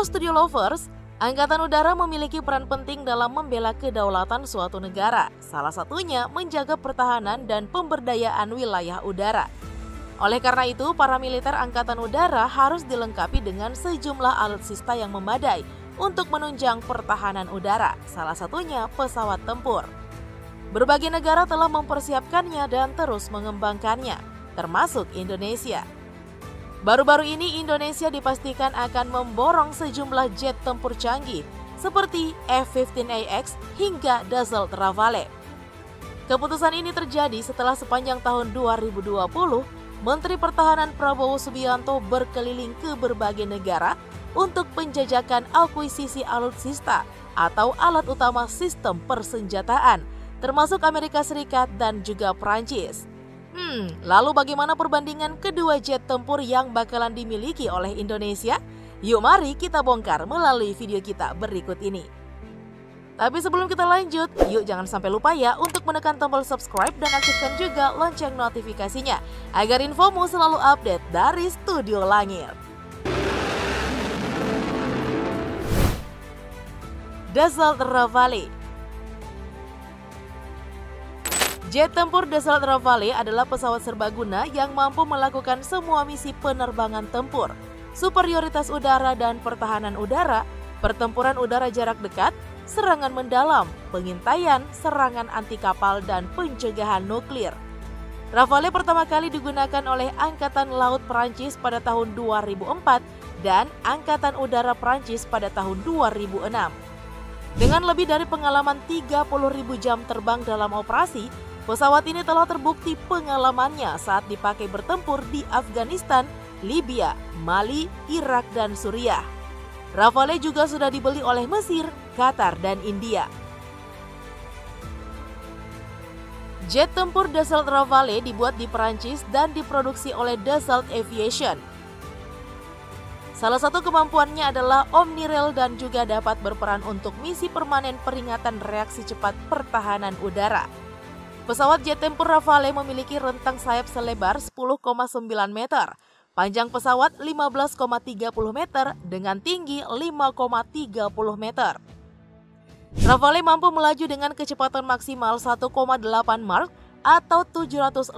Menurut Studio Lovers, Angkatan Udara memiliki peran penting dalam membela kedaulatan suatu negara, salah satunya menjaga pertahanan dan pemberdayaan wilayah udara. Oleh karena itu, para militer Angkatan Udara harus dilengkapi dengan sejumlah alutsista yang memadai untuk menunjang pertahanan udara, salah satunya pesawat tempur. Berbagai negara telah mempersiapkannya dan terus mengembangkannya, termasuk Indonesia. Baru-baru ini Indonesia dipastikan akan memborong sejumlah jet tempur canggih seperti F-15AX hingga Dassault Rafale. Keputusan ini terjadi setelah sepanjang tahun 2020, Menteri Pertahanan Prabowo Subianto berkeliling ke berbagai negara untuk penjajakan akuisisi alutsista atau alat utama sistem persenjataan, termasuk Amerika Serikat dan juga Prancis. Lalu bagaimana perbandingan kedua jet tempur yang bakalan dimiliki oleh Indonesia? Yuk mari kita bongkar melalui video kita berikut ini. Tapi sebelum kita lanjut, yuk jangan sampai lupa ya untuk menekan tombol subscribe dan aktifkan juga lonceng notifikasinya agar infomu selalu update dari Studio Langit. Dassault Rafale. Jet tempur Dassault Rafale adalah pesawat serbaguna yang mampu melakukan semua misi penerbangan tempur, superioritas udara dan pertahanan udara, pertempuran udara jarak dekat, serangan mendalam, pengintaian, serangan anti kapal, dan pencegahan nuklir. Rafale pertama kali digunakan oleh Angkatan Laut Prancis pada tahun 2004 dan Angkatan Udara Prancis pada tahun 2006. Dengan lebih dari pengalaman 30.000 jam terbang dalam operasi, pesawat ini telah terbukti pengalamannya saat dipakai bertempur di Afghanistan, Libya, Mali, Irak, dan Suriah. Rafale juga sudah dibeli oleh Mesir, Qatar, dan India. Jet tempur Dassault Rafale dibuat di Perancis dan diproduksi oleh Dassault Aviation. Salah satu kemampuannya adalah omnirail dan juga dapat berperan untuk misi permanen peringatan reaksi cepat pertahanan udara. Pesawat jet tempur Rafale memiliki rentang sayap selebar 10,9 meter, panjang pesawat 15,30 meter dengan tinggi 5,30 meter. Rafale mampu melaju dengan kecepatan maksimal 1,8 Mach atau 750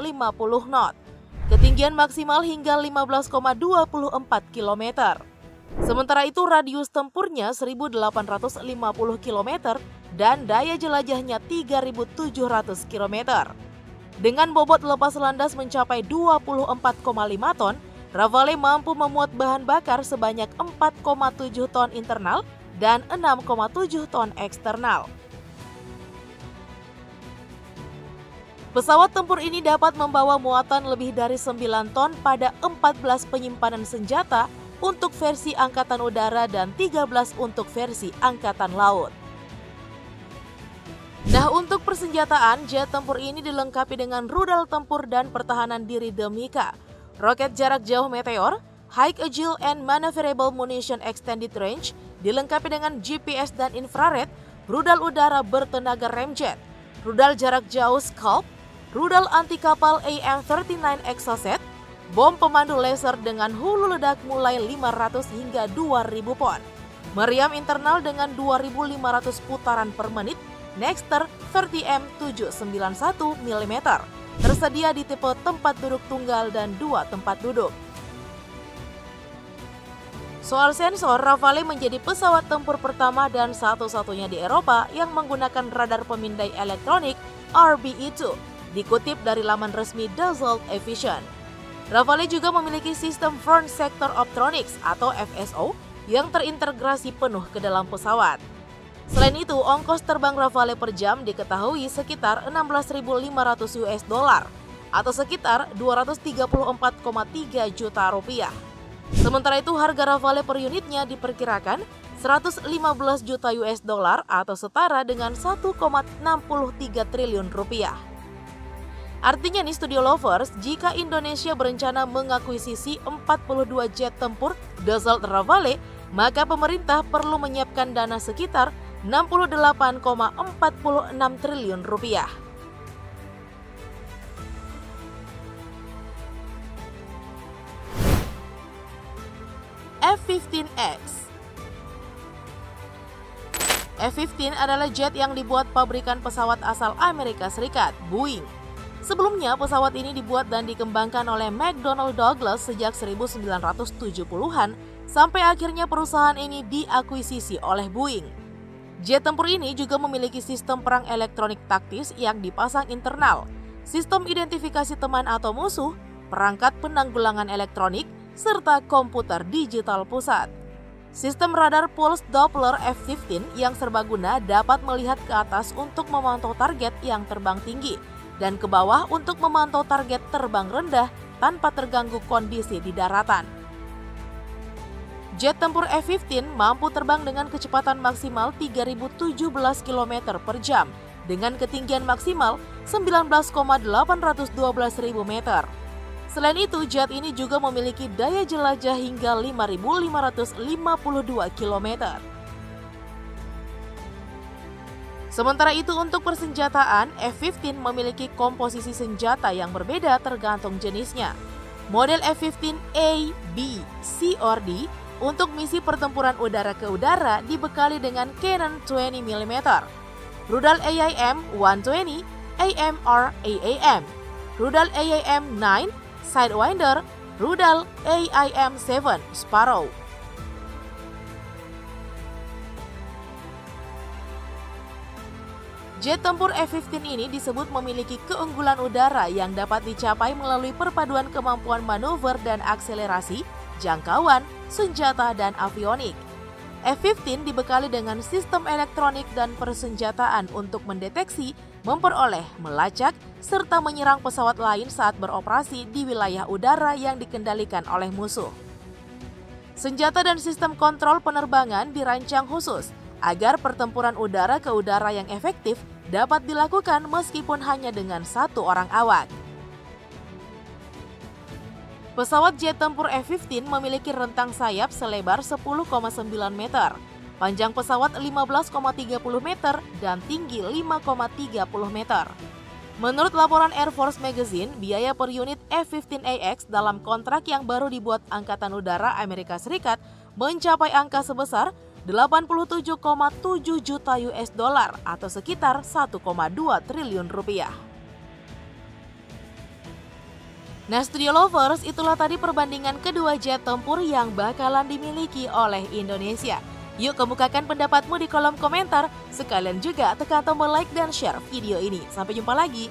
knot, ketinggian maksimal hingga 15,24 km. Sementara itu radius tempurnya 1.850 km dan daya jelajahnya 3.700 km. Dengan bobot lepas landas mencapai 24,5 ton, Rafale mampu memuat bahan bakar sebanyak 4,7 ton internal dan 6,7 ton eksternal. Pesawat tempur ini dapat membawa muatan lebih dari 9 ton pada 14 penyimpanan senjata untuk versi Angkatan Udara dan 13 untuk versi Angkatan Laut. Nah, untuk persenjataan, jet tempur ini dilengkapi dengan rudal tempur dan pertahanan diri Demika, roket jarak jauh Meteor, High Agile and Maneuverable Munition Extended Range, dilengkapi dengan GPS dan infrared, rudal udara bertenaga ramjet, rudal jarak jauh Scalp, rudal anti kapal AM-39 Exocet, bom pemandu laser dengan hulu ledak mulai 500 hingga 2000 pon, meriam internal dengan 2500 putaran per menit, Nexter 30M791 mm, tersedia di tipe tempat duduk tunggal dan 2 tempat duduk. Soal sensor, Rafale menjadi pesawat tempur pertama dan satu-satunya di Eropa yang menggunakan radar pemindai elektronik RBE2, dikutip dari laman resmi Dassault Aviation. Rafale juga memiliki sistem Front Sector Optronics atau FSO yang terintegrasi penuh ke dalam pesawat. Selain itu, ongkos terbang Rafale per jam diketahui sekitar 16.500 US dollar atau sekitar 234,3 juta rupiah. Sementara itu, harga Rafale per unitnya diperkirakan 115 juta US dollar atau setara dengan 1,63 triliun rupiah. Artinya nih Studio Lovers, jika Indonesia berencana mengakuisisi 42 jet tempur Dassault Rafale, maka pemerintah perlu menyiapkan dana sekitar 68,46 triliun rupiah. F-15X. F-15 adalah jet yang dibuat pabrikan pesawat asal Amerika Serikat, Boeing. Sebelumnya, pesawat ini dibuat dan dikembangkan oleh McDonnell Douglas sejak 1970-an sampai akhirnya perusahaan ini diakuisisi oleh Boeing. Jet tempur ini juga memiliki sistem perang elektronik taktis yang dipasang internal, sistem identifikasi teman atau musuh, perangkat penanggulangan elektronik, serta komputer digital pusat. Sistem radar pulse Doppler F-15 yang serbaguna dapat melihat ke atas untuk memantau target yang terbang tinggi dan ke bawah untuk memantau target terbang rendah tanpa terganggu kondisi di daratan. Jet tempur F-15 mampu terbang dengan kecepatan maksimal 3.017 km per jam dengan ketinggian maksimal 19,812.000 meter. Selain itu, jet ini juga memiliki daya jelajah hingga 5.552 km. Sementara itu untuk persenjataan, F-15 memiliki komposisi senjata yang berbeda tergantung jenisnya. Model F-15 A, B, C, or D untuk misi pertempuran udara ke udara dibekali dengan Cannon 20 mm, rudal AIM-120, AMR-AAM, rudal AIM-9, Sidewinder, rudal AIM-7 Sparrow. Jet tempur F-15 ini disebut memiliki keunggulan udara yang dapat dicapai melalui perpaduan kemampuan manuver dan akselerasi, jangkauan, senjata, dan avionik. F-15 dibekali dengan sistem elektronik dan persenjataan untuk mendeteksi, memperoleh, melacak, serta menyerang pesawat lain saat beroperasi di wilayah udara yang dikendalikan oleh musuh. Senjata dan sistem kontrol penerbangan dirancang khusus agar pertempuran udara ke udara yang efektif dapat dilakukan meskipun hanya dengan satu orang awak. Pesawat jet tempur F-15 memiliki rentang sayap selebar 10,9 meter, panjang pesawat 15,30 meter, dan tinggi 5,30 meter. Menurut laporan Air Force Magazine, biaya per unit F-15AX dalam kontrak yang baru dibuat Angkatan Udara Amerika Serikat mencapai angka sebesar 87,7 juta US dollar atau sekitar 1,2 triliun rupiah. Nah, Studio Lovers, itulah tadi perbandingan kedua jet tempur yang bakalan dimiliki oleh Indonesia. Yuk kemukakan pendapatmu di kolom komentar, sekalian juga tekan tombol like dan share video ini. Sampai jumpa lagi.